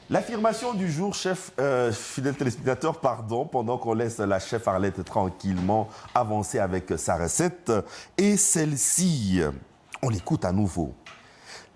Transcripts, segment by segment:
L'affirmation du jour, chef, fidèle téléspectateur, pardon, pendant qu'on laisse la chef Arlette tranquillement avancer avec sa recette. Et celle-ci, on l'écoute à nouveau.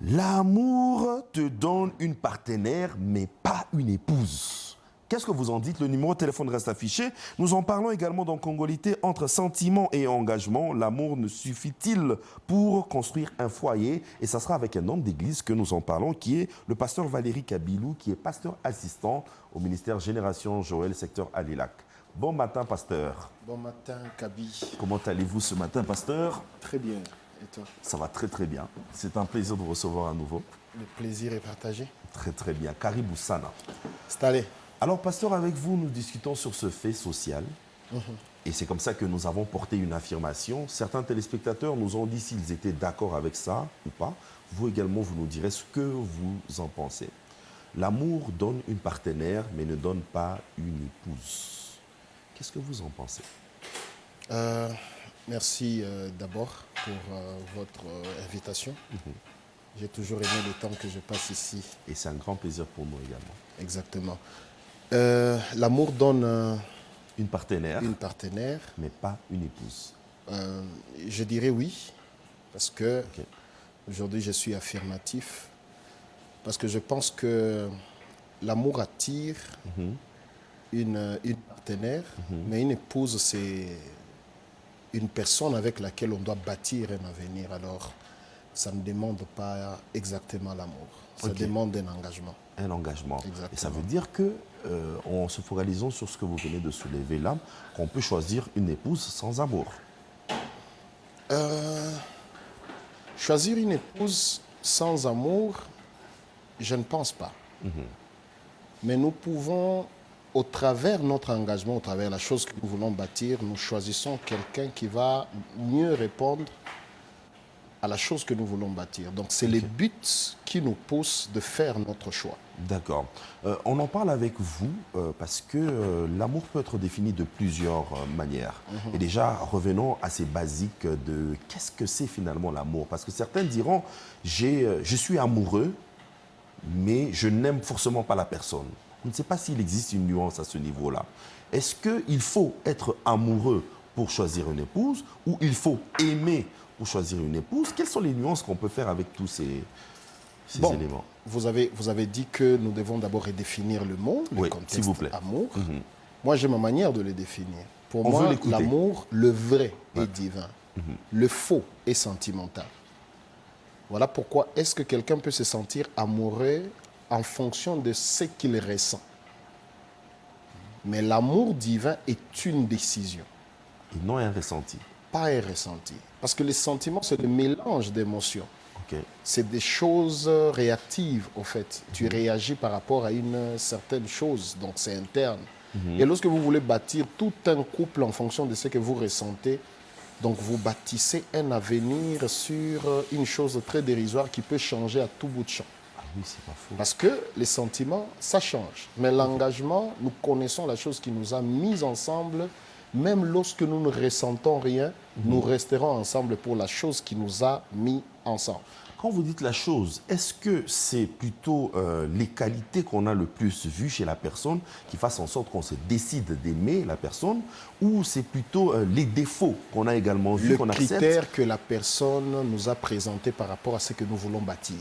L'amour te donne une partenaire, mais pas une épouse. Qu'est-ce que vous en dites? Le numéro de téléphone reste affiché. Nous en parlons également dans Congolité. Entre sentiment et engagement, l'amour ne suffit-il pour construire un foyer? Et ça sera avec un homme d'église que nous en parlons, qui est le pasteur Valérie Kabilou, qui est pasteur assistant au ministère Génération Joël, secteur Alilac. Bon matin, pasteur. Bon matin, Kabi. Comment allez-vous ce matin, pasteur? Très bien. Et toi? Ça va très très bien. C'est un plaisir de vous recevoir à nouveau. Le plaisir est partagé. Très très bien. Karibou Sana. Installé. Alors, pasteur, avec vous, nous discutons sur ce fait social. Et c'est comme ça que nous avons porté une affirmation. Certains téléspectateurs nous ont dit s'ils étaient d'accord avec ça ou pas. Vous également, vous nous direz ce que vous en pensez. L'amour donne une partenaire, mais ne donne pas une épouse. Qu'est-ce que vous en pensez? Merci d'abord pour votre invitation. J'ai toujours aimé le temps que je passe ici. Et c'est un grand plaisir pour nous également. Exactement. L'amour donne Une partenaire, mais pas une épouse. je dirais oui, parce que aujourd'hui je suis affirmatif, parce que je pense que l'amour attire une partenaire, mais une épouse, c'est une personne avec laquelle on doit bâtir un avenir. Alors, ça ne demande pas exactement l'amour. Ça demande un engagement. Un engagement. Exactement. Et ça veut dire que, en se focalisant sur ce que vous venez de soulever là, qu'on peut choisir une épouse sans amour. Choisir une épouse sans amour, je ne pense pas. Mais nous pouvons, au travers de notre engagement, au travers de la chose que nous voulons bâtir, nous choisissons quelqu'un qui va mieux répondre à la chose que nous voulons bâtir. Donc, c'est les buts qui nous poussent de faire notre choix. D'accord. On en parle avec vous parce que l'amour peut être défini de plusieurs manières. Et déjà, revenons à ces basiques de qu'est-ce que c'est finalement l'amour? Parce que certains diront, je suis amoureux, mais je n'aime forcément pas la personne. Je ne sais pas s'il existe une nuance à ce niveau-là. Est-ce qu'il faut être amoureux pour choisir une épouse ou il faut aimer pour choisir une épouse? Quelles sont les nuances qu'on peut faire avec tous ces éléments? Vous avez dit que nous devons d'abord redéfinir le mot, le contexte s'il vous plaît. amour. Moi, j'ai ma manière de le définir. Pour On veut moi, l'écouter. l'amour, le vrai est divin. Le faux est sentimental. Voilà pourquoi est-ce que quelqu'un peut se sentir amoureux en fonction de ce qu'il ressent. Mais l'amour divin est une décision. Et non un ressenti. Pas un ressenti. Parce que les sentiments, c'est le mélange d'émotions. C'est des choses réactives, au fait. Tu réagis par rapport à une certaine chose, donc c'est interne. Et lorsque vous voulez bâtir tout un couple en fonction de ce que vous ressentez, donc vous bâtissez un avenir sur une chose très dérisoire qui peut changer à tout bout de champ. Ah oui, c'est pas faux. Parce que les sentiments, ça change. Mais l'engagement, nous connaissons la chose qui nous a mis ensemble. Même lorsque nous ne ressentons rien, nous resterons ensemble pour la chose qui nous a mis ensemble. Quand vous dites la chose, est-ce que c'est plutôt les qualités qu'on a le plus vues chez la personne qui fassent en sorte qu'on se décide d'aimer la personne, ou c'est plutôt les défauts qu'on a également vus, qu'on accepte? Le critère que la personne nous a présenté par rapport à ce que nous voulons bâtir,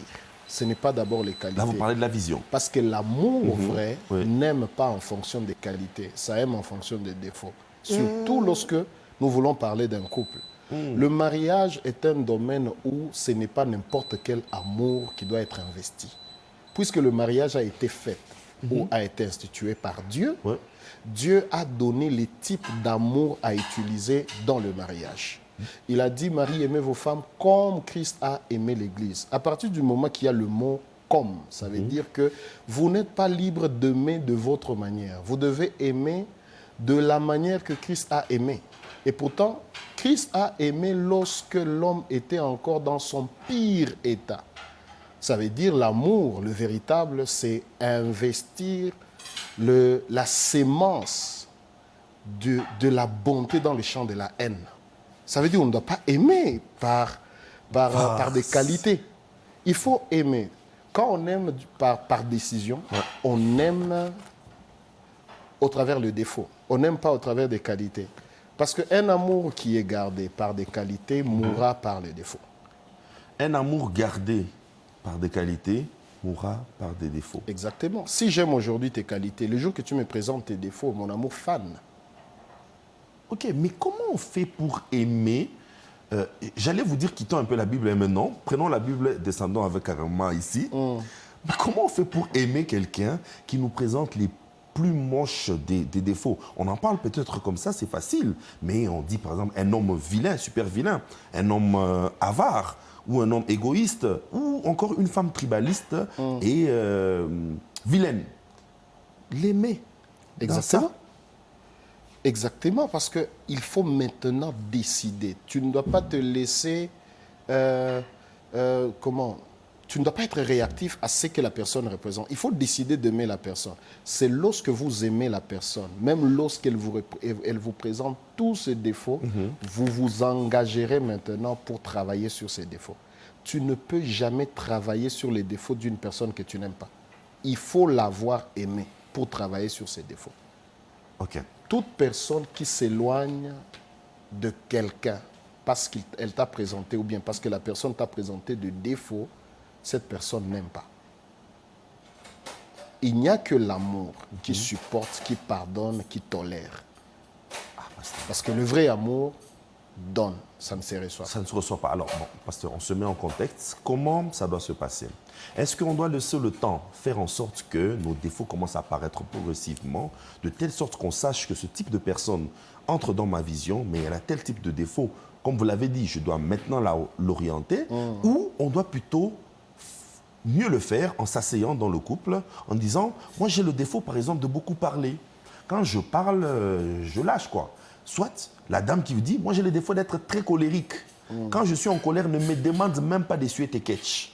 ce n'est pas d'abord les qualités. Là, vous parlez de la vision. Parce que l'amour vrai n'aime pas en fonction des qualités, ça aime en fonction des défauts. Surtout lorsque nous voulons parler d'un couple. Le mariage est un domaine où ce n'est pas n'importe quel amour qui doit être investi. Puisque le mariage a été fait ou a été institué par Dieu, Dieu a donné les types d'amour à utiliser dans le mariage. Il a dit, Marie, aimez vos femmes comme Christ a aimé l'Église. À partir du moment qu'il y a le mot « comme », ça veut dire que vous n'êtes pas libre d'aimer de votre manière. Vous devez aimer de la manière que Christ a aimé. Et pourtant, Christ a aimé lorsque l'homme était encore dans son pire état. Ça veut dire l'amour, le véritable, c'est investir la sémence de la bonté dans le champ de la haine. Ça veut dire qu'on ne doit pas aimer par des qualités. Il faut aimer. Quand on aime par décision, on aime au travers le défaut. On n'aime pas au travers des qualités. Parce qu'un amour qui est gardé par des qualités mourra par les défauts. Un amour gardé par des qualités mourra par des défauts. Exactement. Si j'aime aujourd'hui tes qualités, le jour que tu me présentes tes défauts, mon amour fane. Ok, mais comment on fait pour aimer j'allais vous dire, quittons un peu la Bible maintenant, prenons la Bible, descendons avec carrément ici. Mais comment on fait pour aimer quelqu'un qui nous présente les plus moches des défauts? On en parle peut-être comme ça, c'est facile, mais on dit par exemple un homme vilain, super vilain, un homme avare, ou un homme égoïste, ou encore une femme tribaliste et vilaine. L'aimer. Exactement. Exactement, parce qu'il faut maintenant décider. Tu ne dois pas te laisser... Tu ne dois pas être réactif à ce que la personne représente. Il faut décider d'aimer la personne. C'est lorsque vous aimez la personne, même lorsqu'elle vous présente tous ses défauts, vous vous engagerez maintenant pour travailler sur ses défauts. Tu ne peux jamais travailler sur les défauts d'une personne que tu n'aimes pas. Il faut l'avoir aimée pour travailler sur ses défauts. Ok. Toute personne qui s'éloigne de quelqu'un parce qu'elle t'a présenté ou bien parce que la personne t'a présenté de défauts, cette personne n'aime pas. Il n'y a que l'amour qui supporte, qui pardonne, qui tolère. Parce que le vrai amour donne, ça ne se reçoit pas. Ça ne se reçoit pas. Alors, bon, pasteur, on se met en contexte. Comment ça doit se passer? Est-ce qu'on doit laisser le temps faire en sorte que nos défauts commencent à apparaître progressivement, de telle sorte qu'on sache que ce type de personne entre dans ma vision, mais elle a tel type de défaut, comme vous l'avez dit, je dois maintenant l'orienter, ou on doit plutôt mieux le faire en s'asseyant dans le couple, en disant, moi j'ai le défaut par exemple de beaucoup parler. Quand je parle, je lâche quoi. Soit la dame qui vous dit, moi j'ai le défaut d'être très colérique. Quand je suis en colère, ne me demande même pas d'essuyer tes catchs.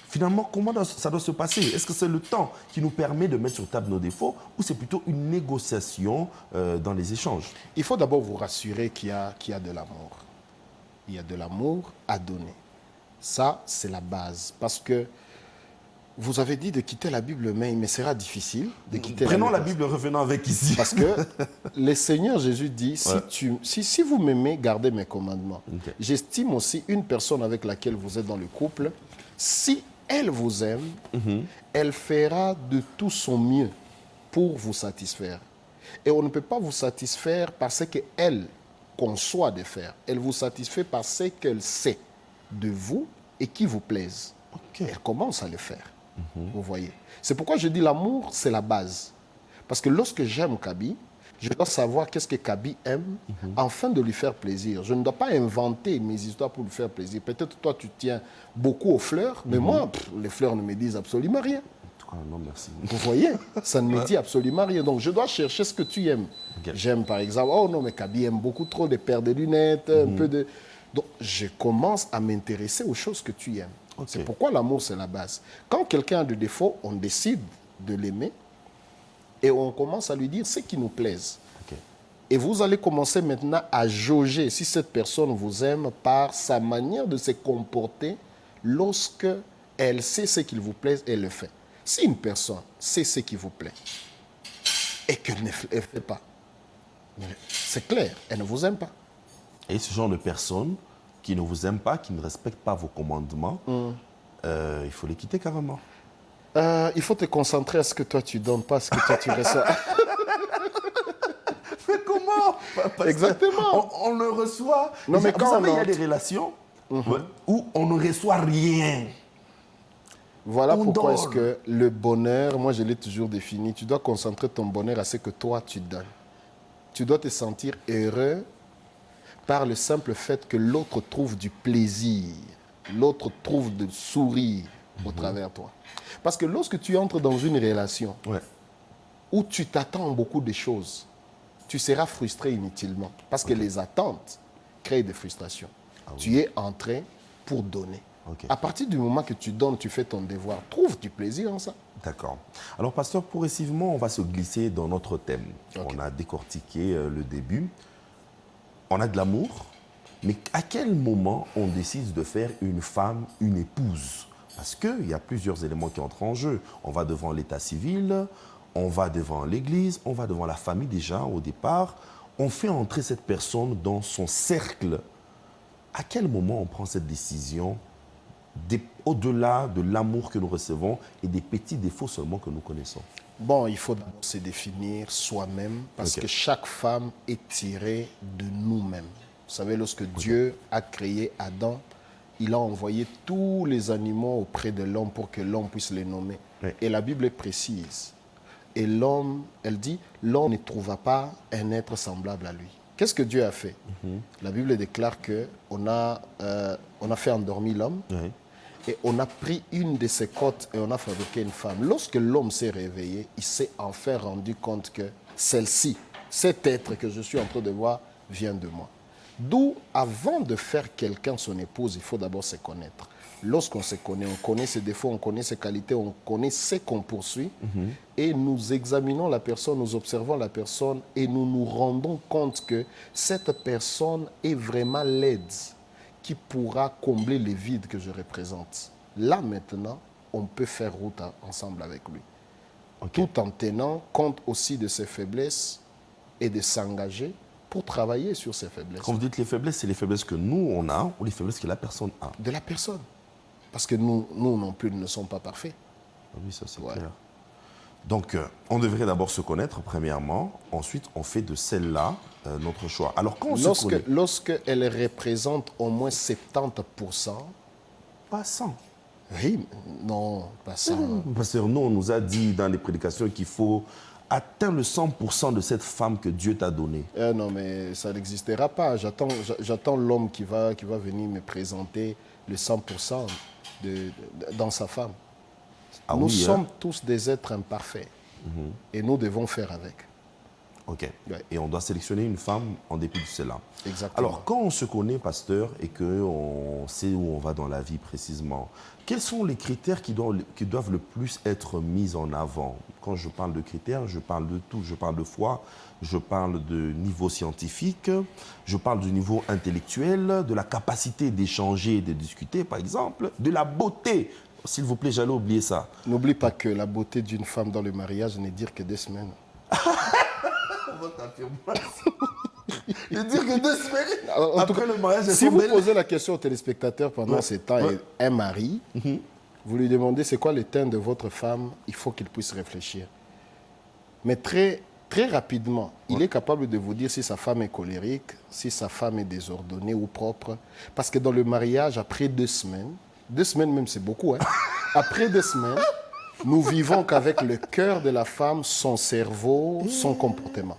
Finalement, comment ça doit se passer? Est-ce que c'est le temps qui nous permet de mettre sur table nos défauts ou c'est plutôt une négociation dans les échanges? Il faut d'abord vous rassurer qu'il y a de l'amour. Il y a de l'amour à donner. Ça, c'est la base. Parce que vous avez dit de quitter la Bible, mais il me sera difficile de quitter Prenons la Bible, revenons avec ici. Parce que le Seigneur Jésus dit, si vous m'aimez, gardez mes commandements. Okay. J'estime aussi une personne avec laquelle vous êtes dans le couple, si elle vous aime, elle fera de tout son mieux pour vous satisfaire. Et on ne peut pas vous satisfaire parce qu'elle conçoit de faire. Elle vous satisfait parce qu'elle sait de vous et qui vous plaise. Okay. Elle commence à le faire. Vous voyez. C'est pourquoi je dis l'amour, c'est la base. Parce que lorsque j'aime Kaby, je dois savoir qu'est-ce que Kaby aime afin de lui faire plaisir. Je ne dois pas inventer mes histoires pour lui faire plaisir. Peut-être toi, tu tiens beaucoup aux fleurs, mais moi, les fleurs ne me disent absolument rien. Non, merci. Vous voyez, ça ne me dit absolument rien. Donc, je dois chercher ce que tu aimes. Okay. J'aime, par exemple, oh non, mais Kaby aime beaucoup trop de paires de lunettes, un peu de... Donc, je commence à m'intéresser aux choses que tu aimes. Okay. C'est pourquoi l'amour, c'est la base. Quand quelqu'un a des défauts, on décide de l'aimer et on commence à lui dire ce qui nous plaise. Okay. Et vous allez commencer maintenant à jauger si cette personne vous aime par sa manière de se comporter lorsque elle sait ce qu'il vous plaît et le fait. Si une personne sait ce qui vous plaît et qu'elle ne le fait pas, c'est clair, elle ne vous aime pas. Et ce genre de personne qui ne vous aime pas, qui ne respecte pas vos commandements, il faut les quitter carrément. Il faut te concentrer à ce que toi tu donnes, pas à ce que toi tu reçois. Mais comment? Exactement. On le reçoit. Non, mais quand il y a des relations où on ne reçoit rien. Voilà pourquoi est-ce que le bonheur, moi je l'ai toujours défini, tu dois concentrer ton bonheur à ce que toi tu donnes. Tu dois te sentir heureux par le simple fait que l'autre trouve du plaisir, l'autre trouve du sourire au travers de toi. Parce que lorsque tu entres dans une relation où tu t'attends beaucoup de choses, tu seras frustré inutilement. Parce que les attentes créent des frustrations. Tu es entré pour donner. À partir du moment que tu donnes, tu fais ton devoir. Trouve du plaisir en ça. D'accord. Alors, pasteur, progressivement, on va se glisser dans notre thème. On a décortiqué le début. On a de l'amour, mais à quel moment on décide de faire une femme, une épouse? Parce qu'il y a plusieurs éléments qui entrent en jeu. On va devant l'état civil, on va devant l'église, on va devant la famille déjà au départ. On fait entrer cette personne dans son cercle. À quel moment on prend cette décision au-delà de l'amour que nous recevons et des petits défauts seulement que nous connaissons? Bon, il faut d'abord se définir soi-même parce que chaque femme est tirée de nous-mêmes. Vous savez, lorsque Dieu a créé Adam, il a envoyé tous les animaux auprès de l'homme pour que l'homme puisse les nommer. Oui. Et la Bible est précise. Et l'homme, elle dit, l'homme ne trouva pas un être semblable à lui. Qu'est-ce que Dieu a fait? La Bible déclare qu'on a fait endormir l'homme. Oui. Et on a pris une de ses côtes et on a fabriqué une femme. Lorsque l'homme s'est réveillé, il s'est enfin rendu compte que celle-ci, cet être que je suis en train de voir, vient de moi. D'où, avant de faire quelqu'un son épouse, il faut d'abord se connaître. Lorsqu'on se connaît, on connaît ses défauts, on connaît ses qualités, on connaît ce qu'on poursuit. Et nous examinons la personne, nous observons la personne et nous nous rendons compte que cette personne est vraiment l'aide qui pourra combler les vides que je représente. Là, maintenant, on peut faire route ensemble avec lui. Tout en tenant compte aussi de ses faiblesses et de s'engager pour travailler sur ses faiblesses. Quand vous dites les faiblesses, c'est les faiblesses que nous, on a ou les faiblesses que la personne a? De la personne. Parce que nous non plus, nous ne sommes pas parfaits. Oui, ça c'est clair. Donc, on devrait d'abord se connaître, premièrement. Ensuite, on fait de celle-là notre choix. Alors, quand on se connaît... Lorsqu'elle représente au moins 70%... Pas 100. Oui, non, pas 100. Pasteur, nous, on nous a dit dans les prédications qu'il faut atteindre le 100% de cette femme que Dieu t'a donnée. Non, mais ça n'existera pas. J'attends l'homme qui va venir me présenter le 100% dans sa femme. Ah nous oui, sommes tous des êtres imparfaits et nous devons faire avec. Ok. Ouais. Et on doit sélectionner une femme en dépit de cela. Exactement. Alors, quand on se connaît, pasteur, et qu'on sait où on va dans la vie précisément, quels sont les critères qui doivent le plus être mis en avant? Quand je parle de critères, je parle de tout. Je parle de foi, je parle de niveau scientifique, je parle du niveau intellectuel, de la capacité d'échanger et de discuter, par exemple, de la beauté. S'il vous plaît, j'allais oublier ça. N'oublie pas que la beauté d'une femme dans le mariage n'est dire que 2 semaines. Je dire que 2 semaines après le mariage, si vous posez la question aux téléspectateurs pendant ces temps et un mari, vous lui demandez c'est quoi le teint de votre femme, il faut qu'il puisse réfléchir. Mais très, très rapidement, il est capable de vous dire si sa femme est colérique, si sa femme est désordonnée ou propre. Parce que dans le mariage, après 2 semaines même c'est beaucoup, hein, après 2 semaines, nous vivons qu'avec le cœur de la femme, son cerveau, son comportement.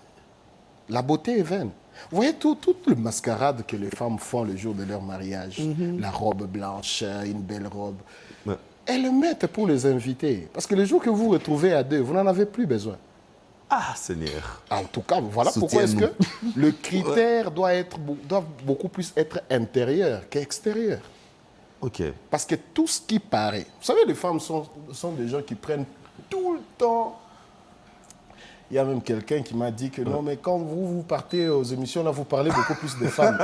La beauté est vaine. Vous voyez toute le mascarade que les femmes font le jour de leur mariage. La robe blanche, une belle robe. Ouais. Elles le mettent pour les invités. Parce que le jour que vous vous retrouvez à 2, vous n'en avez plus besoin. Ah, Seigneur. En tout cas, voilà pourquoi est-ce que le critère doit beaucoup plus être intérieur qu'extérieur. Ok. Parce que tout ce qui paraît... Vous savez, les femmes sont des gens qui prennent tout le temps... Il y a même quelqu'un qui m'a dit que non, mais quand vous partez aux émissions, là, vous parlez beaucoup plus de femmes.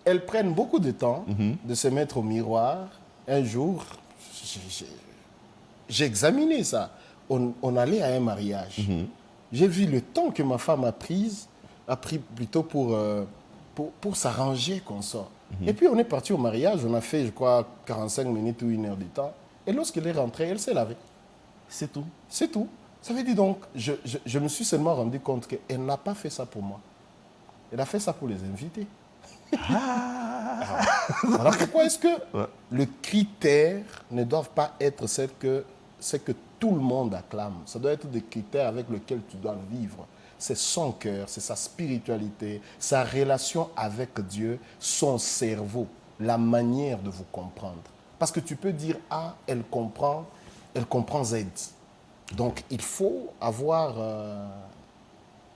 Elles prennent beaucoup de temps de se mettre au miroir. Un jour, j'ai examiné ça. On allait à un mariage. J'ai vu le temps que ma femme a pris plutôt pour s'arranger qu'on sort. Et puis, on est parti au mariage. On a fait, je crois, 45 minutes ou 1 heure de temps. Et lorsqu'elle est rentrée, elle s'est lavée. C'est tout. C'est tout. Ça veut dire donc, je me suis seulement rendu compte qu'elle n'a pas fait ça pour moi. Elle a fait ça pour les invités. Voilà pourquoi est-ce que le critère ne doit pas être ce que tout le monde acclame. Ça doit être des critères avec lesquels tu dois vivre. C'est son cœur, c'est sa spiritualité, sa relation avec Dieu, son cerveau, la manière de vous comprendre. Parce que tu peux dire A, elle comprend Z. Donc, il faut avoir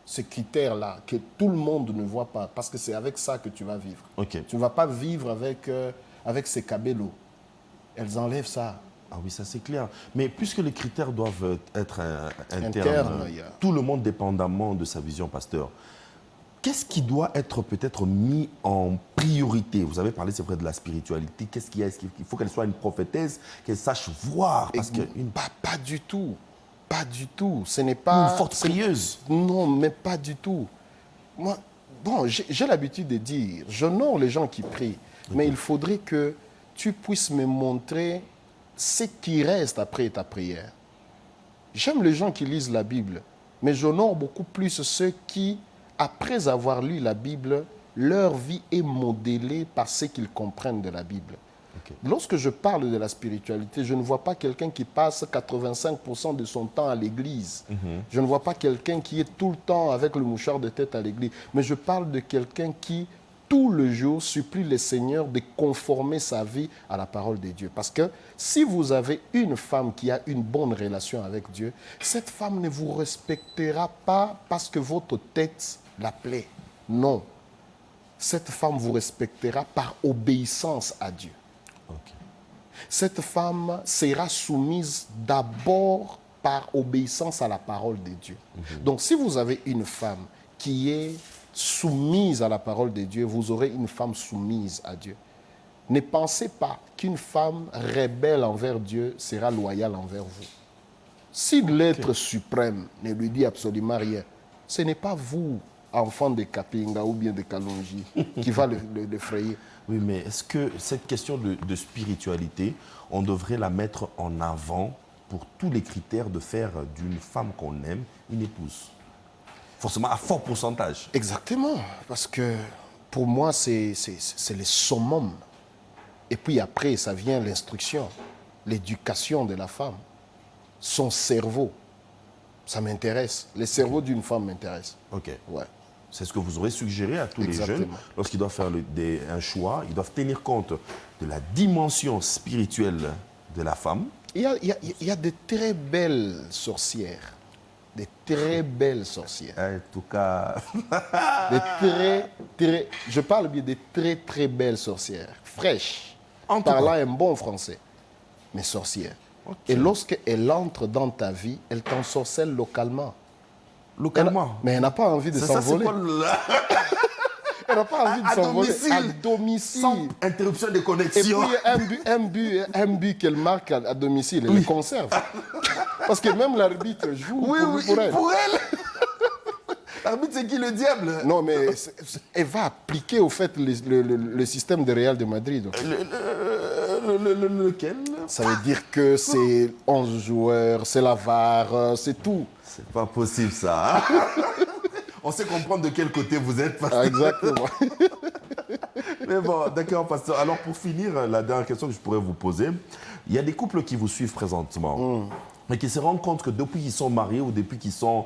ce critère-là que tout le monde ne voit pas, parce que c'est avec ça que tu vas vivre. Ok. Tu ne vas pas vivre avec ces cabellos. Elles enlèvent ça. Ah oui, ça c'est clair. Mais puisque les critères doivent être internes, Yeah. tout le monde dépendamment de sa vision, pasteur, Qu'est-ce qui doit être peut-être mis en priorité? Vous avez parlé, c'est vrai, de la spiritualité. Qu'est-ce qu'il y a? Est-ce qu'il faut qu'elle soit une prophétesse, qu'elle sache voir? Parce que Pas du tout. Pas du tout. Ce n'est pas... Une forte prieuse. Non, mais pas du tout. Moi, bon, j'ai l'habitude de dire, j'honore les gens qui prient, mais il faudrait que tu puisses me montrer ce qui reste après ta prière. J'aime les gens qui lisent la Bible, mais j'honore beaucoup plus ceux qui, après avoir lu la Bible, leur vie est modélée par ce qu'ils comprennent de la Bible. Okay. Lorsque je parle de la spiritualité, je ne vois pas quelqu'un qui passe 85% de son temps à l'église. Je ne vois pas quelqu'un qui est tout le temps avec le mouchoir de tête à l'église. Mais je parle de quelqu'un qui, tout le jour, supplie le Seigneur de conformer sa vie à la parole de Dieu. Parce que si vous avez une femme qui a une bonne relation avec Dieu, cette femme ne vous respectera pas parce que votre tête la plaît. Non. Cette femme vous respectera par obéissance à Dieu. Okay. Cette femme sera soumise d'abord par obéissance à la parole de Dieu. Donc, si vous avez une femme qui est soumise à la parole de Dieu, vous aurez une femme soumise à Dieu. Ne pensez pas qu'une femme rebelle envers Dieu sera loyale envers vous. Si l'être suprême ne lui dit absolument rien, ce n'est pas vous, enfant de Kapinga ou bien de Kalonji, qui va l'effrayer. Oui, mais est-ce que cette question de spiritualité, on devrait la mettre en avant pour tous les critères de faire d'une femme qu'on aime une épouse? Forcément à fort pourcentage. Exactement, parce que pour moi, c'est le summum. Et puis après, ça vient l'instruction, l'éducation de la femme, son cerveau. Ça m'intéresse. Le cerveau d'une femme m'intéresse. Ok. Ouais. C'est ce que vous aurez suggéré à tous les jeunes. Lorsqu'ils doivent faire un choix, ils doivent tenir compte de la dimension spirituelle de la femme. Il y a de très belles sorcières. Des très belles sorcières. En tout cas... Je parle bien de très, très belles sorcières. Fraîches. En tout parlant cas. un bon français. Mais sorcières. Okay. Et lorsqu'elle entre dans ta vie, elle t'ensorcelle localement. Localement. Mais elle n'a pas envie de s'envoler. Elle n'a pas envie de s'envoler à domicile. Sans interruption de connexion. Et puis un but qu'elle marque à domicile, elle le conserve. Parce que même l'arbitre joue pour elle. Pour elle. L'arbitre, c'est qui, le diable? Non, mais elle va appliquer au fait le système de Real de Madrid. Lequel? Ça veut dire que c'est 11 joueurs, c'est la VAR, c'est tout. C'est pas possible, ça. On sait comprendre de quel côté vous êtes, pasteur. Exactement. Mais bon, d'accord, pasteur. Alors, pour finir, la dernière question que je pourrais vous poser, il y a des couples qui vous suivent présentement, mais qui se rendent compte que depuis qu'ils sont mariés ou depuis qu'ils sont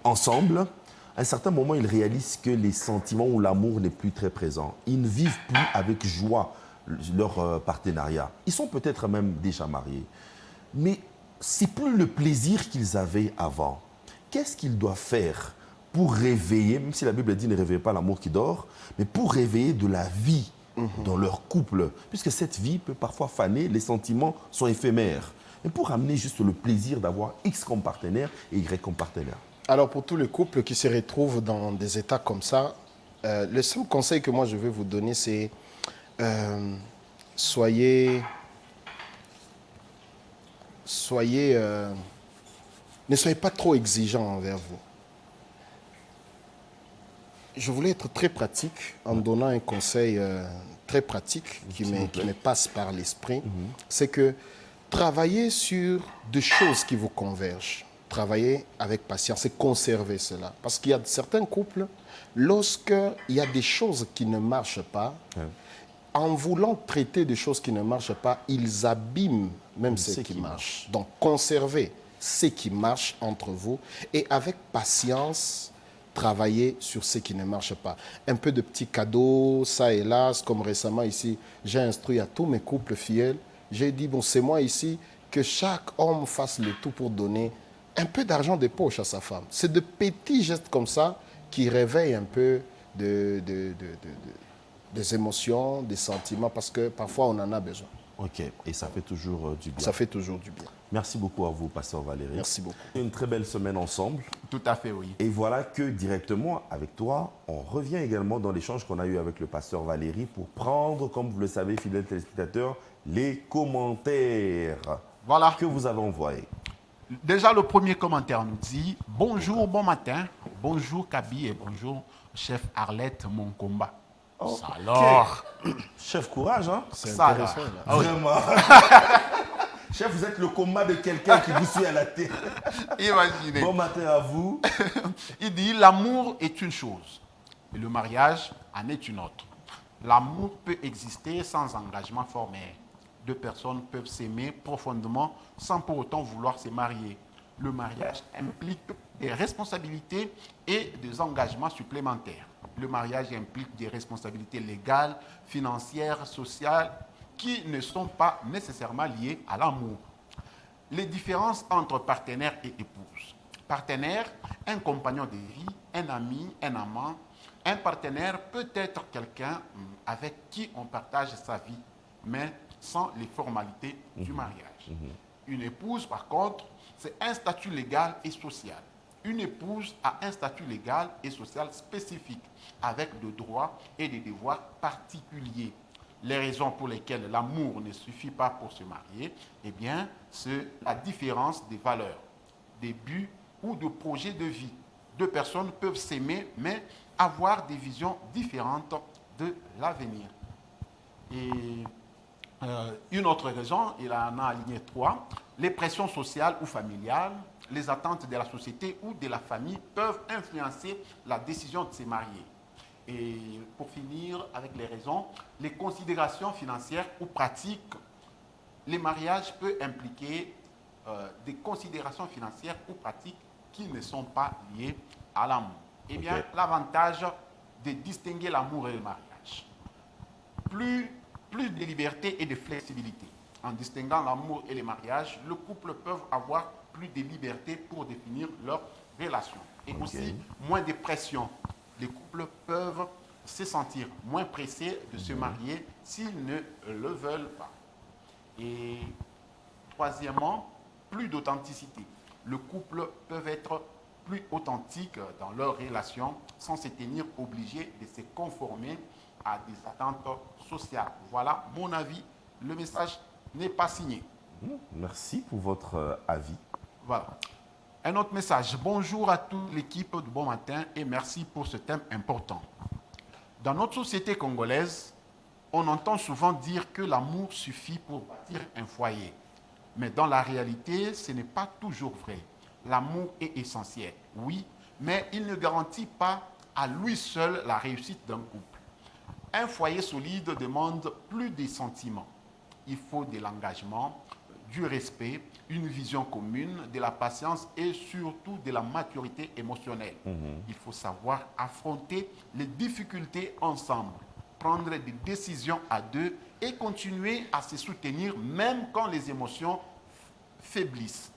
ensemble, à un certain moment, ils réalisent que les sentiments ou l'amour n'est plus très présent. Ils ne vivent plus avec joie leur partenariat. Ils sont peut-être même déjà mariés. Mais c'est plus le plaisir qu'ils avaient avant. Qu'est-ce qu'ils doivent faire pour réveiller, même si la Bible dit ne réveillez pas l'amour qui dort, mais pour réveiller de la vie dans leur couple, puisque cette vie peut parfois faner, les sentiments sont éphémères. Mais pour amener juste le plaisir d'avoir X comme partenaire et Y comme partenaire. Alors pour tous les couples qui se retrouvent dans des états comme ça, le seul conseil que moi je vais vous donner, c'est ne soyez pas trop exigeants envers vous. Je voulais être très pratique en donnant un conseil très pratique qui me passe par l'esprit. C'est que travaillez sur des choses qui vous convergent. Travaillez avec patience et conservez cela. Parce qu'il y a certains couples, lorsqu'il y a des choses qui ne marchent pas, en voulant traiter des choses qui ne marchent pas, ils abîment même ce qui marche. Donc, conservez ce qui marche entre vous et avec patience, travailler sur ce qui ne marche pas. Un peu de petits cadeaux, ça et là, comme récemment ici, j'ai instruit à tous mes couples fidèles. J'ai dit, bon, c'est moi ici, que chaque homme fasse le tout pour donner un peu d'argent de poche à sa femme. C'est de petits gestes comme ça qui réveillent un peu des émotions, des sentiments, parce que parfois on en a besoin. Ok, et ça fait toujours du bien. Ça fait toujours du bien. Merci beaucoup à vous, pasteur Valérie. Merci beaucoup. Une très belle semaine ensemble. Tout à fait, oui. Et voilà que directement avec toi, on revient également dans l'échange qu'on a eu avec le pasteur Valérie pour prendre, comme vous le savez, fidèles téléspectateurs, les commentaires Voilà. que vous avez envoyés. Déjà, le premier commentaire nous dit « Bonjour, bon matin. Bonjour, Kaby, et bonjour, chef Arlette, mon combat. Ok. Ça alors. Chef, courage, hein? C'est Ça, intéressant. là. Là. Ah oui. Vraiment. Chef, vous êtes le combat de quelqu'un qui vous suit à la télé. Imaginez. Bon matin à vous. Il dit l'amour est une chose et le mariage en est une autre. L'amour peut exister sans engagement formel. Deux personnes peuvent s'aimer profondément sans pour autant vouloir se marier. Le mariage implique des responsabilités et des engagements supplémentaires. Le mariage implique des responsabilités légales, financières, sociales, qui ne sont pas nécessairement liées à l'amour. Les différences entre partenaire et épouse. Partenaire, un compagnon de vie, un ami, un amant. Un partenaire peut être quelqu'un avec qui on partage sa vie, mais sans les formalités du mariage. Une épouse, par contre, c'est un statut légal et social. Une épouse a un statut légal et social spécifique, avec des droits et des devoirs particuliers. Les raisons pour lesquelles l'amour ne suffit pas pour se marier, eh bien, c'est la différence des valeurs, des buts ou de projets de vie. Deux personnes peuvent s'aimer, mais avoir des visions différentes de l'avenir. Et une autre raison, il en a aligné 3, les pressions sociales ou familiales, les attentes de la société ou de la famille peuvent influencer la décision de se marier. Et pour finir avec les raisons, les considérations financières ou pratiques, les mariages peuvent impliquer des considérations financières ou pratiques qui ne sont pas liées à l'amour. Eh bien, l'avantage de distinguer l'amour et le mariage. Plus de liberté et de flexibilité. En distinguant l'amour et le mariage, le couple peut avoir plus de liberté pour définir leur relation. Et aussi, moins de pression. Les couples peuvent se sentir moins pressés de se marier s'ils ne le veulent pas. Et troisièmement, plus d'authenticité. Le couple peut être plus authentique dans leur relation sans se tenir obligé de se conformer à des attentes sociales. Voilà mon avis. Le message n'est pas signé. Merci pour votre avis. Voilà. Un autre message. Bonjour à toute l'équipe du Bon Matin et merci pour ce thème important. Dans notre société congolaise, on entend souvent dire que l'amour suffit pour bâtir un foyer. Mais dans la réalité, ce n'est pas toujours vrai. L'amour est essentiel, oui, mais il ne garantit pas à lui seul la réussite d'un couple. Un foyer solide demande plus de sentiments. Il faut de l'engagement, du respect, une vision commune, de la patience et surtout de la maturité émotionnelle. Il faut savoir affronter les difficultés ensemble, prendre des décisions à deux et continuer à se soutenir même quand les émotions faiblissent.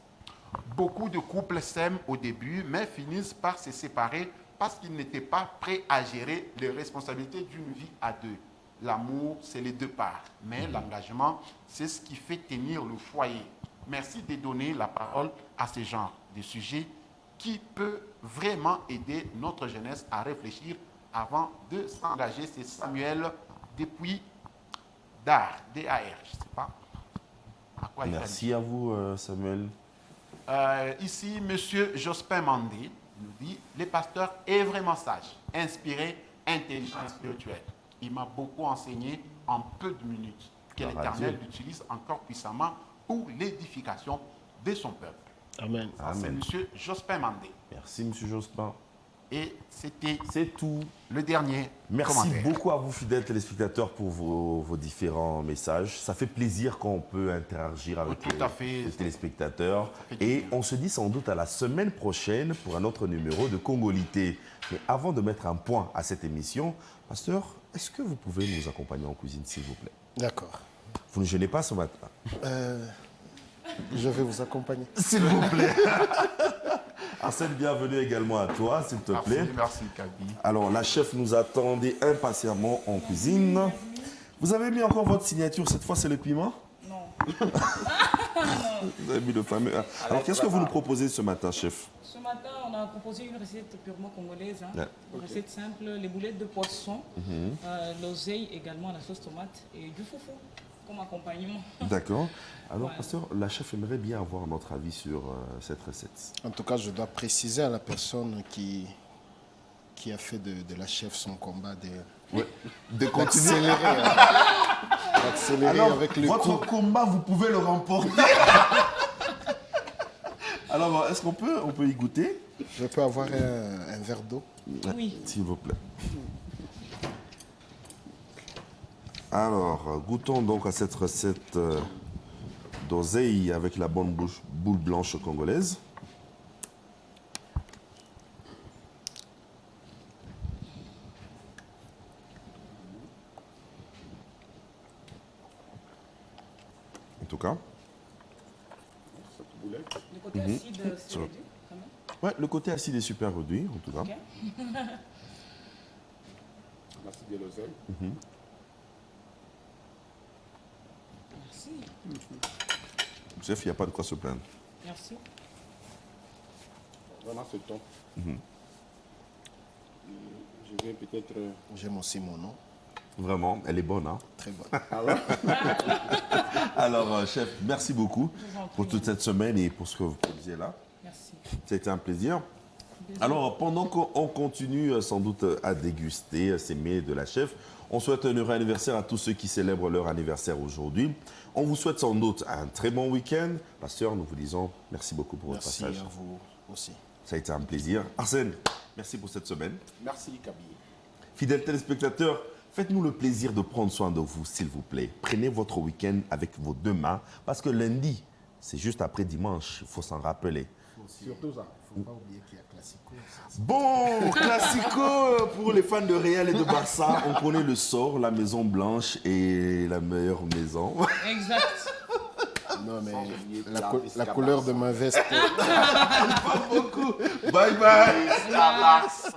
Beaucoup de couples s'aiment au début mais finissent par se séparer parce qu'ils n'étaient pas prêts à gérer les responsabilités d'une vie à deux. L'amour, c'est les deux parts, mais l'engagement, c'est ce qui fait tenir le foyer. Merci de donner la parole à ce genre de sujet qui peut vraiment aider notre jeunesse à réfléchir avant de s'engager. C'est Samuel depuis DAR, D-A-R, je ne sais pas à quoi il Merci à vous, Samuel. Ici, M. Jospin Mandé nous dit « Le pasteur est vraiment sage, inspiré, intelligent et spirituel. Il m'a beaucoup enseigné en peu de minutes. Que l'Éternel l'utilise encore puissamment pour l'édification de son peuple. » Amen. C'est M. Jospin Mandé. Merci, M. Jospin. Et c'était C'est tout. le dernier Merci commentaire. beaucoup à vous, fidèles téléspectateurs, pour vos différents messages. Ça fait plaisir quand on peut interagir avec Tout à fait. les téléspectateurs. fait du Et bien. on se dit sans doute à la semaine prochaine pour un autre numéro de Congolité. Mais avant de mettre un point à cette émission, pasteur, est-ce que vous pouvez nous accompagner en cuisine, s'il vous plaît? D'accord. Vous ne gênez pas ce matin? Je vais vous accompagner. S'il vous plaît. Arsène, bienvenue également à toi, s'il te plaît. Merci, Kaby. Alors, la chef nous attendait impatiemment en cuisine. Vous avez mis encore votre signature, cette fois c'est le piment? Vous avez mis le fameux. Alors, qu'est-ce que vous nous proposez ce matin, chef? Ce matin, on a proposé une recette purement congolaise. Ouais. Une recette simple, les boulettes de poisson, l'oseille également, la sauce tomate et du foufou comme accompagnement. D'accord. Alors, Ouais. pasteur, la chef aimerait bien avoir notre avis sur cette recette. En tout cas, je dois préciser à la personne qui a fait de la chef son combat De continuer. d'accélérer. D'accélérer Alors, avec le votre coup. combat, vous pouvez le remporter. Alors, est-ce qu'on peut y goûter? Je peux avoir un verre d'eau? Oui. S'il vous plaît. Alors, goûtons donc à cette recette d'oseille avec la bonne boule blanche congolaise. En tout cas, Le côté acide, c'est réduit quand même. ouais, le côté acide est super réduit, en tout cas. Ok. L'acide de l'oseille. Merci. Chef, il n'y a pas de quoi se plaindre. Merci. Vraiment, c'est top. Je viens peut-être. J'aime aussi mon nom. Vraiment, elle est bonne, hein? Très bonne. Alors, chef, merci beaucoup vous en prie. pour toute cette semaine et pour ce que vous produisez là. Merci. C'était un plaisir. Alors, pendant qu'on continue sans doute à déguster ces mets de la chef, on souhaite un heureux anniversaire à tous ceux qui célèbrent leur anniversaire aujourd'hui. On vous souhaite sans doute un très bon week-end. Pasteur, nous vous disons merci beaucoup pour votre Merci passage. à vous aussi. Ça a été un plaisir. Arsène, merci pour cette semaine. Merci, Kaby. Fidèles téléspectateurs, faites-nous le plaisir de prendre soin de vous, s'il vous plaît. Prenez votre week-end avec vos deux mains, parce que lundi, c'est juste après dimanche, il faut s'en rappeler. Surtout ça. Il ne faut pas oublier qu'il y a Classico. Bon, classico pour les fans de Real et de Barça. On connaît le sort, la Maison Blanche et la meilleure maison. Exact. Non, mais oublier la couleur de ma veste. Pas beaucoup. Bye bye. Barça.